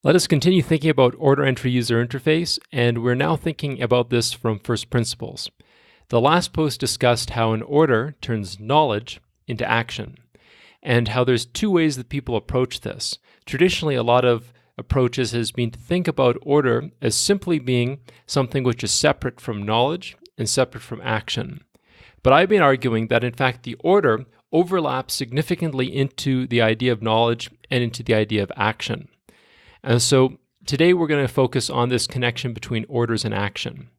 Let us continue thinking about order entry user interface, and we're now thinking about this from first principles. The last post discussed how an order turns knowledge into action, and how there's two ways that people approach this. Traditionally, a lot of approaches has been to think about order as simply being something which is separate from knowledge and separate from action. But I've been arguing that in fact the order overlaps significantly into the idea of knowledge and into the idea of action. And so today we're going to focus on this connection between orders and action.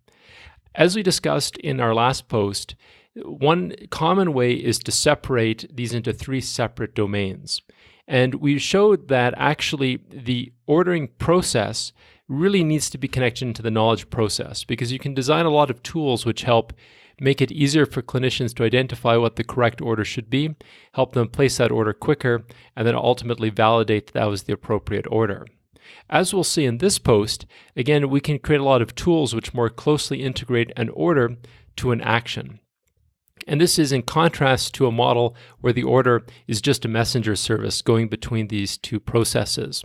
As we discussed in our last post, one common way is to separate these into three separate domains. And we showed that actually the ordering process really needs to be connected to the knowledge process, because you can design a lot of tools which help make it easier for clinicians to identify what the correct order should be, help them place that order quicker, and then ultimately validate that was the appropriate order. As we'll see in this post, again, we can create a lot of tools which more closely integrate an order to an action. And this is in contrast to a model where the order is just a messenger service going between these two processes.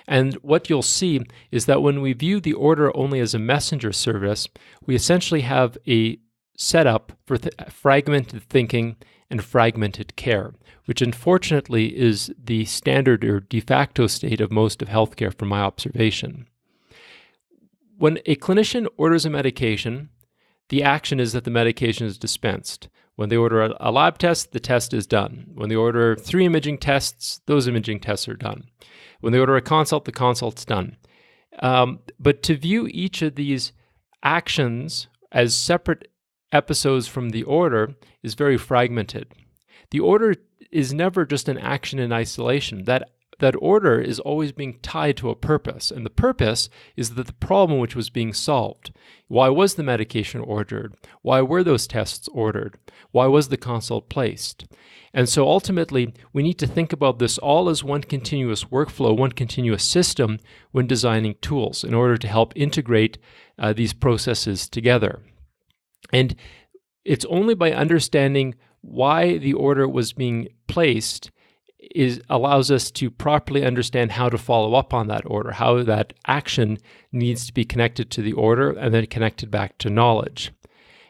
And what you'll see is that when we view the order only as a messenger service, we essentially have a setup for fragmented thinking and fragmented care, which unfortunately is the standard or de facto state of most of healthcare from my observation. When a clinician orders a medication, the action is that the medication is dispensed. When they order a lab test, the test is done. When they order 3 imaging tests, those imaging tests are done. When they order a consult, the consult's done. But to view each of these actions as separate episodes from the order is very fragmented. The order is never just an action in isolation. That order is always being tied to a purpose, and the purpose is that the problem which was being solved. Why was the medication ordered? Why were those tests ordered? Why was the consult placed? And so ultimately, we need to think about this all as one continuous workflow, one continuous system when designing tools in order to help integrate these processes together. And it's only by understanding why the order was being placed allows us to properly understand how to follow up on that order, how that action needs to be connected to the order and then connected back to knowledge.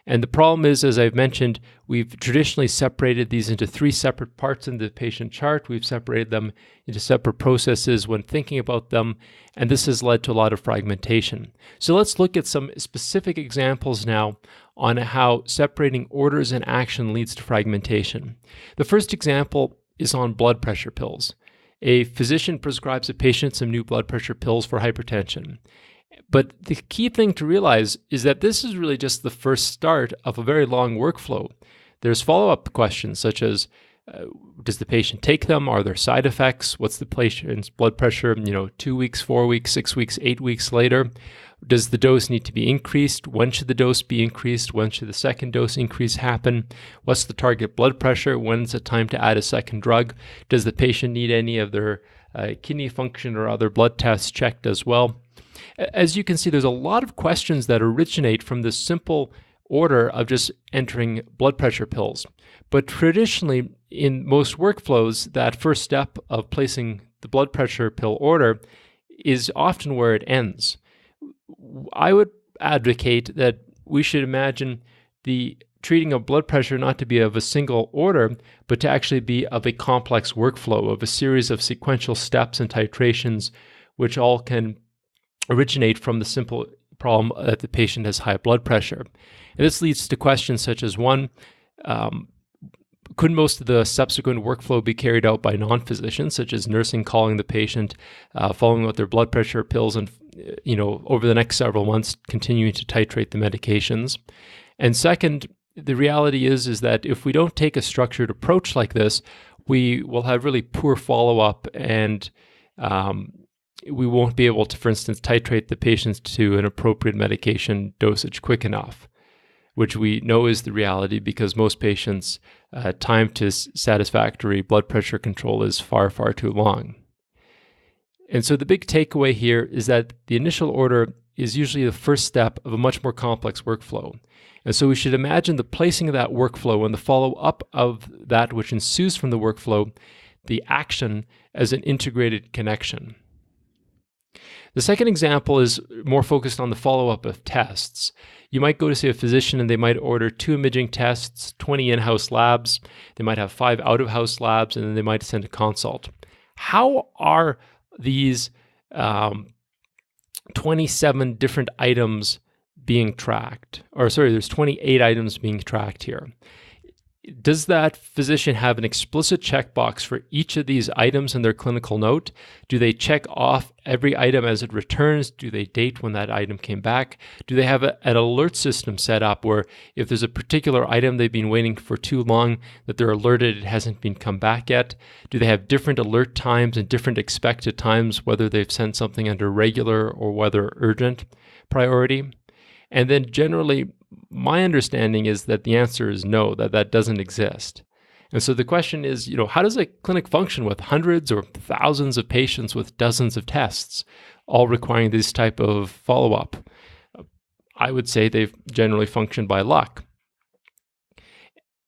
And the problem is, as I've mentioned, we've traditionally separated these into three separate parts in the patient chart. We've separated them into separate processes when thinking about them, and this has led to a lot of fragmentation. So let's look at some specific examples now on how separating orders and action leads to fragmentation. The first example is on blood pressure pills. A physician prescribes a patient some new blood pressure pills for hypertension. But the key thing to realize is that this is really just the first start of a very long workflow. There's follow-up questions such as, does the patient take them? Are there side effects? What's the patient's blood pressure, 2 weeks, 4 weeks, 6 weeks, 8 weeks later? Does the dose need to be increased? When should the dose be increased? When should the second dose increase happen? What's the target blood pressure? When's it time to add a second drug? Does the patient need any of their kidney function or other blood tests checked as well? As you can see, there's a lot of questions that originate from this simple order of just entering blood pressure pills. But traditionally, in most workflows, that first step of placing the blood pressure pill order is often where it ends. I would advocate that we should imagine the treating of blood pressure not to be of a single order, but to actually be of a complex workflow, of a series of sequential steps and titrations, which all can originate from the simple problem that the patient has high blood pressure. And this leads to questions such as, one, could most of the subsequent workflow be carried out by non-physicians, such as nursing calling the patient, following with their blood pressure pills, and over the next several months continuing to titrate the medications? And second, the reality is that if we don't take a structured approach like this, we will have really poor follow-up, and we won't be able to, for instance, titrate the patients to an appropriate medication dosage quick enough, which we know is the reality because most patients' time to satisfactory blood pressure control is far, far too long. And so the big takeaway here is that the initial order is usually the first step of a much more complex workflow. And so we should imagine the placing of that workflow and the follow-up of that which ensues from the workflow, the action, as an integrated connection. The second example is more focused on the follow-up of tests. You might go to see a physician and they might order 2 imaging tests, 20 in-house labs, they might have 5 out-of-house labs, and then they might send a consult. How are these 27 different items being tracked? Or sorry, there's 28 items being tracked here. Does that physician have an explicit checkbox for each of these items in their clinical note? Do they check off every item as it returns? Do they date when that item came back? Do they have an alert system set up where if there's a particular item they've been waiting for too long, that they're alerted it hasn't been come back yet? Do they have different alert times and different expected times, whether they've sent something under regular or whether urgent priority? And then generally, my understanding is that the answer is no, that doesn't exist. And so the question is, how does a clinic function with hundreds or thousands of patients with dozens of tests, all requiring this type of follow-up? I would say they've generally functioned by luck.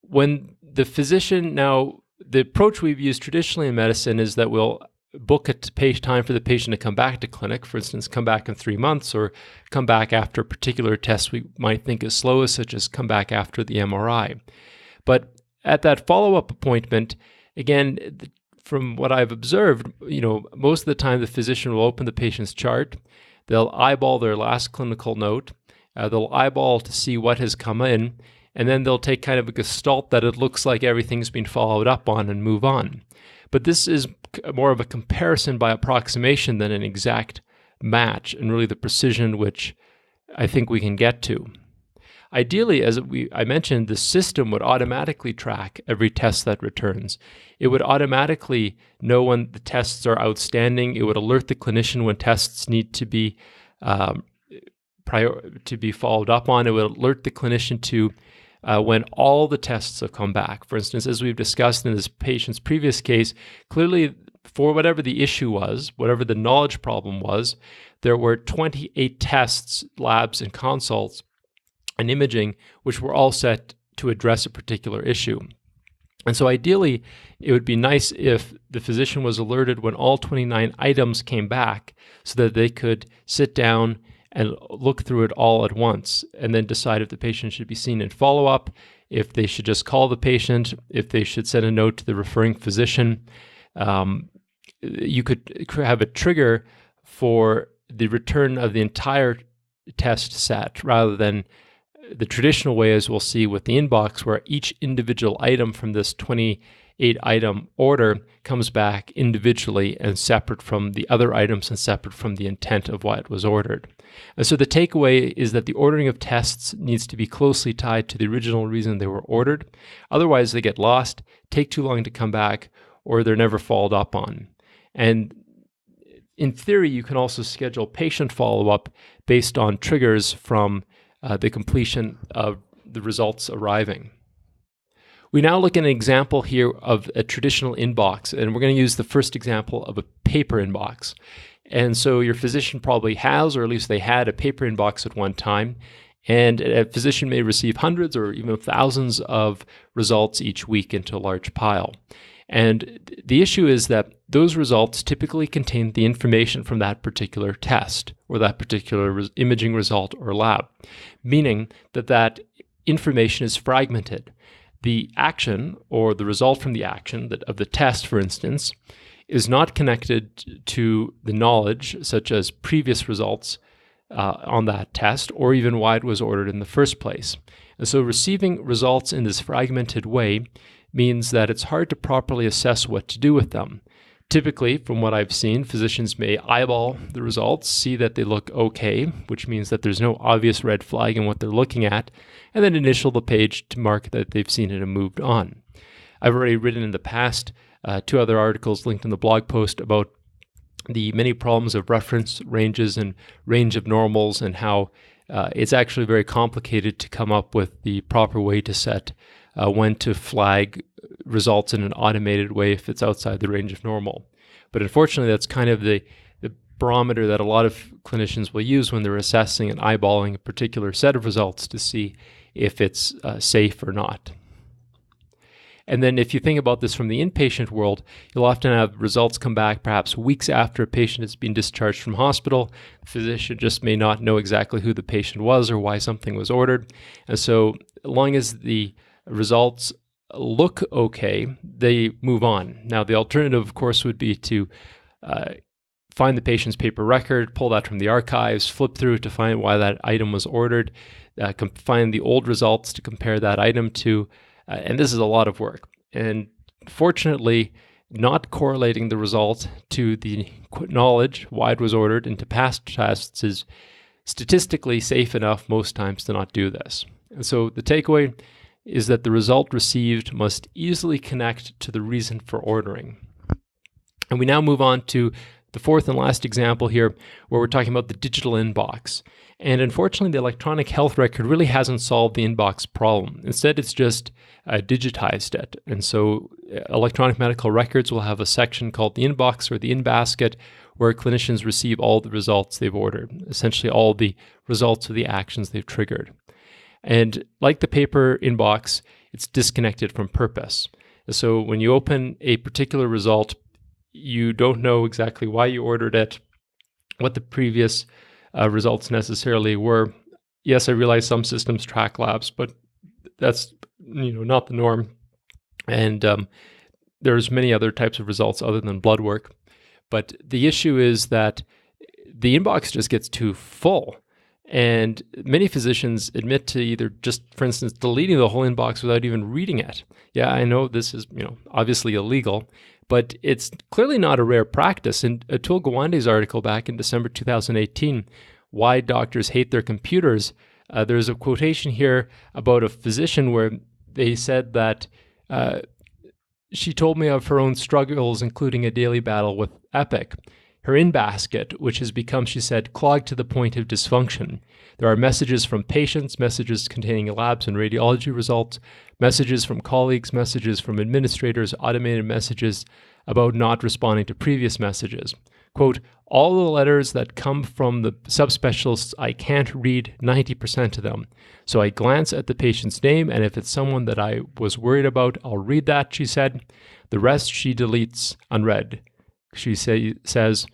When the physician now, the approach we've used traditionally in medicine is that we'll book a time for the patient to come back to clinic, for instance, come back in 3 months or come back after a particular test we might think is slowest, such as come back after the MRI. But at that follow-up appointment, again, from what I've observed, most of the time the physician will open the patient's chart, they'll eyeball their last clinical note, they'll eyeball to see what has come in, and then they'll take kind of a gestalt that it looks like everything's been followed up on and move on. But this is more of a comparison by approximation than an exact match, and really the precision which I think we can get to. Ideally, as I mentioned, the system would automatically track every test that returns. It would automatically know when the tests are outstanding. It would alert the clinician when tests need to be followed up on. It would alert the clinician to when all the tests have come back. For instance, as we've discussed in this patient's previous case, clearly for whatever the issue was, whatever the knowledge problem was, there were 28 tests, labs, and consults and imaging, which were all set to address a particular issue. And so ideally, it would be nice if the physician was alerted when all 29 items came back so that they could sit down and look through it all at once and then decide if the patient should be seen in follow-up, if they should just call the patient, if they should send a note to the referring physician. You could have a trigger for the return of the entire test set rather than the traditional way, as we'll see with the inbox, where each individual item from this 28-item order comes back individually and separate from the other items and separate from the intent of what was ordered. And so the takeaway is that the ordering of tests needs to be closely tied to the original reason they were ordered. Otherwise, they get lost, take too long to come back, or they're never followed up on. And in theory, you can also schedule patient follow-up based on triggers from the completion of the results arriving. We now look at an example here of a traditional inbox, and we're going to use the first example of a paper inbox. And so your physician probably has, or at least they had, a paper inbox at one time, and a physician may receive hundreds or even thousands of results each week into a large pile. And the issue is that those results typically contain the information from that particular test or that particular imaging result or lab, meaning that that information is fragmented. The action or the result from the action of the test, for instance, is not connected to the knowledge, such as previous results on that test or even why it was ordered in the first place. And so receiving results in this fragmented way means that it's hard to properly assess what to do with them. Typically, from what I've seen, physicians may eyeball the results, see that they look okay, which means that there's no obvious red flag in what they're looking at, and then initial the page to mark that they've seen it and moved on. I've already written in the past 2 other articles linked in the blog post about the many problems of reference ranges and range of normals and how it's actually very complicated to come up with the proper way to set when to flag results in an automated way if it's outside the range of normal. But unfortunately, that's kind of the barometer that a lot of clinicians will use when they're assessing and eyeballing a particular set of results to see if it's safe or not. And then if you think about this from the inpatient world, you'll often have results come back perhaps weeks after a patient has been discharged from hospital. The physician just may not know exactly who the patient was or why something was ordered. And so as long as the results look okay, they move on. Now, the alternative, of course, would be to find the patient's paper record, pull that from the archives, flip through to find why that item was ordered, find the old results to compare that item to, and this is a lot of work. And fortunately, not correlating the result to the knowledge, why it was ordered, into past tests is statistically safe enough most times to not do this. And so the takeaway is that the result received must easily connect to the reason for ordering. And we now move on to the fourth and last example here, where we're talking about the digital inbox. And unfortunately, the electronic health record really hasn't solved the inbox problem. Instead, it's just digitized it. And so electronic medical records will have a section called the inbox or the in-basket, where clinicians receive all the results they've ordered, essentially all the results of the actions they've triggered. And like the paper inbox, it's disconnected from purpose. So when you open a particular result, you don't know exactly why you ordered it, what the previous results necessarily were. Yes, I realize some systems track labs, but that's not the norm. And there's many other types of results other than blood work. But the issue is that the inbox just gets too full. And many physicians admit to either just, for instance, deleting the whole inbox without even reading it. Yeah, I know this is, obviously illegal, but it's clearly not a rare practice. In Atul Gawande's article back in December 2018, Why Doctors Hate Their Computers, there's a quotation here about a physician where they said that she told me of her own struggles, including a daily battle with Epic. Her in-basket, which has become, she said, clogged to the point of dysfunction. There are messages from patients, messages containing labs and radiology results, messages from colleagues, messages from administrators, automated messages about not responding to previous messages. Quote, all the letters that come from the subspecialists, I can't read 90% of them. So I glance at the patient's name, and if it's someone that I was worried about, I'll read that, she said. The rest she deletes unread. She says,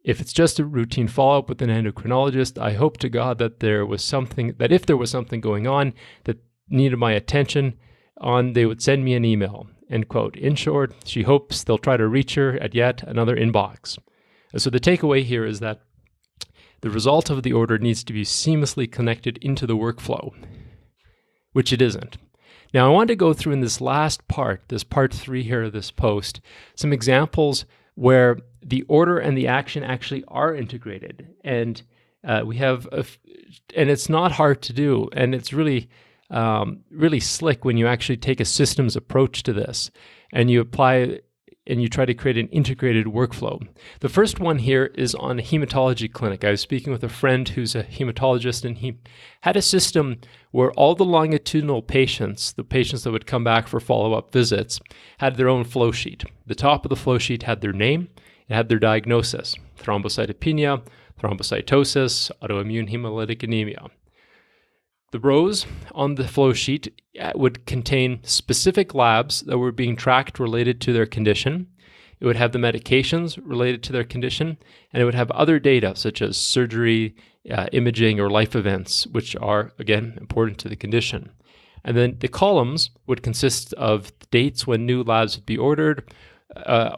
if it's just a routine follow-up with an endocrinologist, I hope to God that if there was something going on that needed my attention they would send me an email, end quote. In short, she hopes they'll try to reach her at yet another inbox. So the takeaway here is that the result of the order needs to be seamlessly connected into the workflow, which it isn't. Now, I want to go through in this last part, this part 3 here of this post, some examples where the order and the action actually are integrated. And we have, and it's not hard to do. And it's really, really slick when you actually take a systems approach to this and you apply and you try to create an integrated workflow. The first one here is on a hematology clinic. I was speaking with a friend who's a hematologist, and he had a system where all the longitudinal patients, the patients that would come back for follow-up visits, had their own flow sheet. The top of the flow sheet had their name, it had their diagnosis, thrombocytopenia, thrombocytosis, autoimmune hemolytic anemia. The rows on the flow sheet would contain specific labs that were being tracked related to their condition. It would have the medications related to their condition, and it would have other data such as surgery, imaging, or life events, which are, again, important to the condition. And then the columns would consist of dates when new labs would be ordered,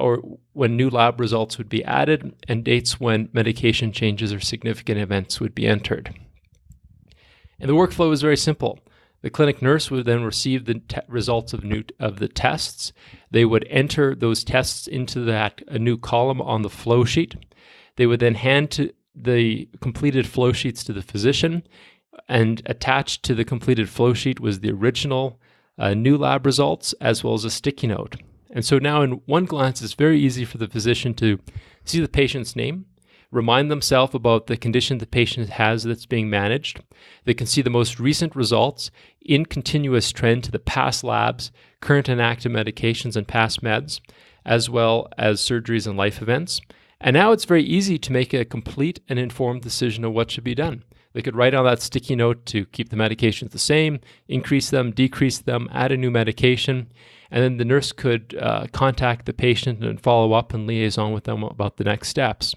or when new lab results would be added, and dates when medication changes or significant events would be entered. And the workflow is very simple. The clinic nurse would then receive the results of the tests. They would enter those tests into a new column on the flow sheet. They would then hand the completed flow sheets to the physician, and attached to the completed flow sheet was the original new lab results as well as a sticky note. And so now in one glance, it's very easy for the physician to see the patient's name, remind themselves about the condition the patient has that's being managed. They can see the most recent results in continuous trend to the past labs, current and active medications and past meds, as well as surgeries and life events. And now it's very easy to make a complete and informed decision of what should be done. They could write on that sticky note to keep the medications the same, increase them, decrease them, add a new medication, and then the nurse could contact the patient and follow up and liaison with them about the next steps.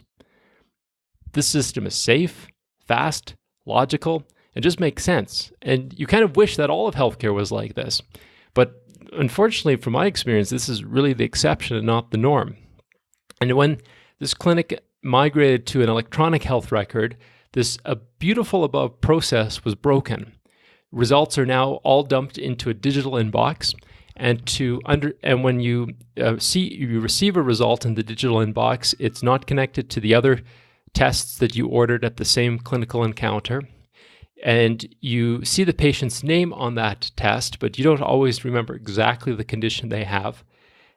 This system is safe, fast, logical, and just makes sense. And you kind of wish that all of healthcare was like this. But unfortunately, from my experience, this is really the exception and not the norm. And when this clinic migrated to an electronic health record, this beautiful above process was broken. Results are now all dumped into a digital inbox, and when you receive a result in the digital inbox, it's not connected to the other tests that you ordered at the same clinical encounter. And you see the patient's name on that test, but you don't always remember exactly the condition they have.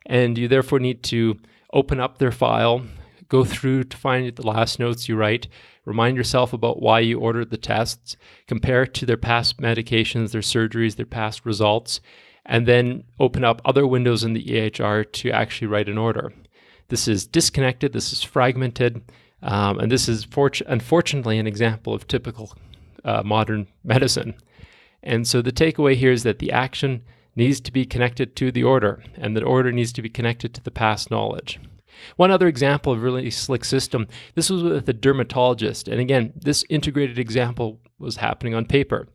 And you therefore need to open up their file, go through to find the last notes you write, remind yourself about why you ordered the tests, compare it to their past medications, their surgeries, their past results, and then open up other windows in the EHR to actually write an order. This is disconnected, this is fragmented, and this is unfortunately an example of typical modern medicine. And so the takeaway here is that the action needs to be connected to the order, and the order needs to be connected to the past knowledge. One other example of a really slick system, this was with a dermatologist. And again, this integrated example was happening on paper.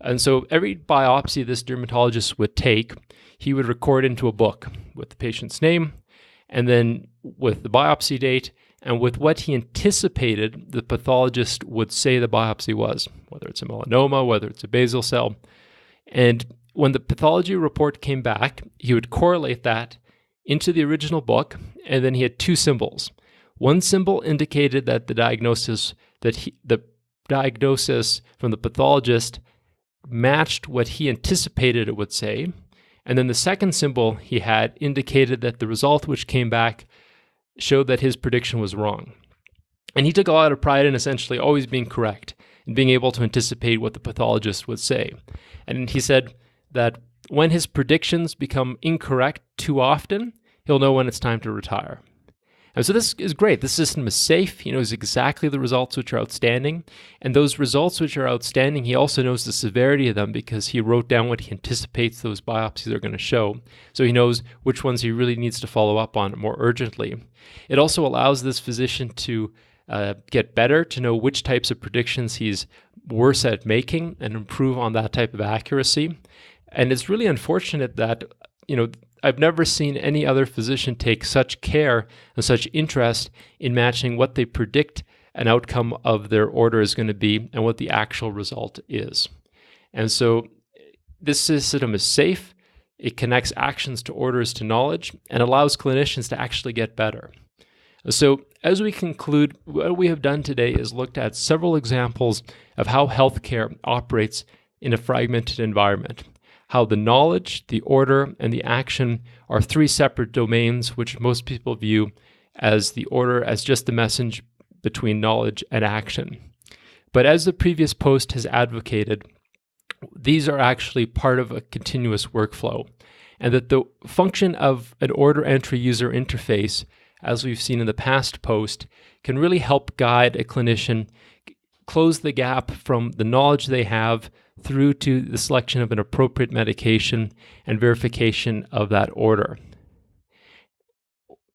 And so every biopsy this dermatologist would take, he would record into a book with the patient's name, and then with the biopsy date, and with what he anticipated the pathologist would say the biopsy was, whether it's a melanoma, whether it's a basal cell. And when the pathology report came back, he would correlate that into the original book, and then he had two symbols. One symbol indicated that the diagnosis from the pathologist matched what he anticipated it would say, and then the second symbol he had indicated that the result which came back showed that his prediction was wrong. And he took a lot of pride in essentially always being correct and being able to anticipate what the pathologist would say. And he said that when his predictions become incorrect too often, he'll know when it's time to retire. And so this is great. This system is safe. He knows exactly the results which are outstanding. And those results which are outstanding, he also knows the severity of them because he wrote down what he anticipates those biopsies are going to show. So he knows which ones he really needs to follow up on more urgently. It also allows this physician to get better, to know which types of predictions he's worse at making and improve on that type of accuracy. And it's really unfortunate that, I've never seen any other physician take such care and such interest in matching what they predict an outcome of their order is going to be and what the actual result is. And so this system is safe, it connects actions to orders to knowledge, and allows clinicians to actually get better. So as we conclude, what we have done today is looked at several examples of how healthcare operates in a fragmented environment. How the knowledge, the order, and the action are three separate domains which most people view as the order as just the message between knowledge and action. But as the previous post has advocated, these are actually part of a continuous workflow, and that the function of an order entry user interface, as we've seen in the past post, can really help guide a clinician close the gap from the knowledge they have through to the selection of an appropriate medication and verification of that order.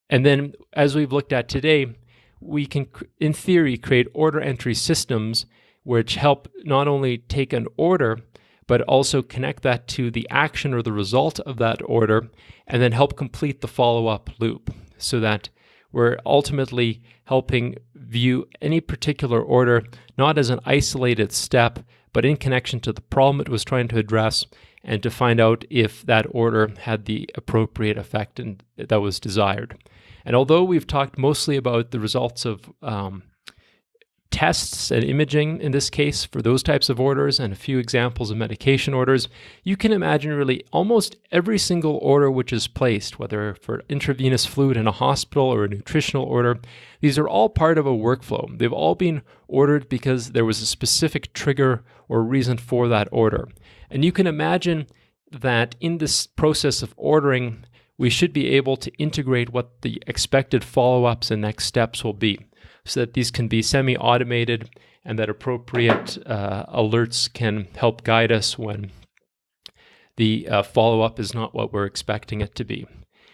And then, as we've looked at today, we can, in theory, create order entry systems which help not only take an order, but also connect that to the action or the result of that order, and then help complete the follow-up loop so that we're ultimately helping view any particular order not as an isolated step, but in connection to the problem it was trying to address, and to find out if that order had the appropriate effect that was desired. And although we've talked mostly about the results of tests and imaging in this case for those types of orders and a few examples of medication orders, you can imagine really almost every single order which is placed, whether for intravenous fluid in a hospital or a nutritional order, these are all part of a workflow. They've all been ordered because there was a specific trigger or reason for that order. And you can imagine that in this process of ordering, we should be able to integrate what the expected follow-ups and next steps will be. so that these can be semi-automated and that appropriate alerts can help guide us when the follow-up is not what we're expecting it to be.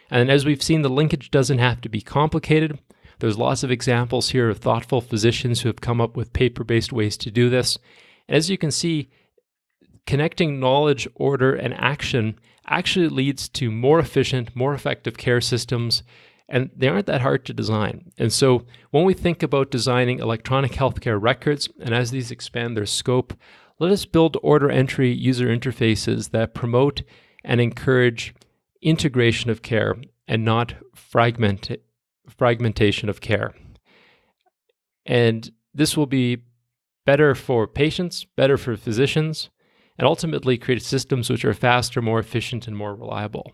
And as we've seen, the linkage doesn't have to be complicated. There's lots of examples here of thoughtful physicians who have come up with paper-based ways to do this. And as you can see, connecting knowledge, order, and action actually leads to more efficient, more effective care systems, and they aren't that hard to design. And so when we think about designing electronic healthcare records, and as these expand their scope, let us build order entry user interfaces that promote and encourage integration of care and not fragmentation of care. And this will be better for patients, better for physicians, and ultimately create systems which are faster, more efficient, and more reliable.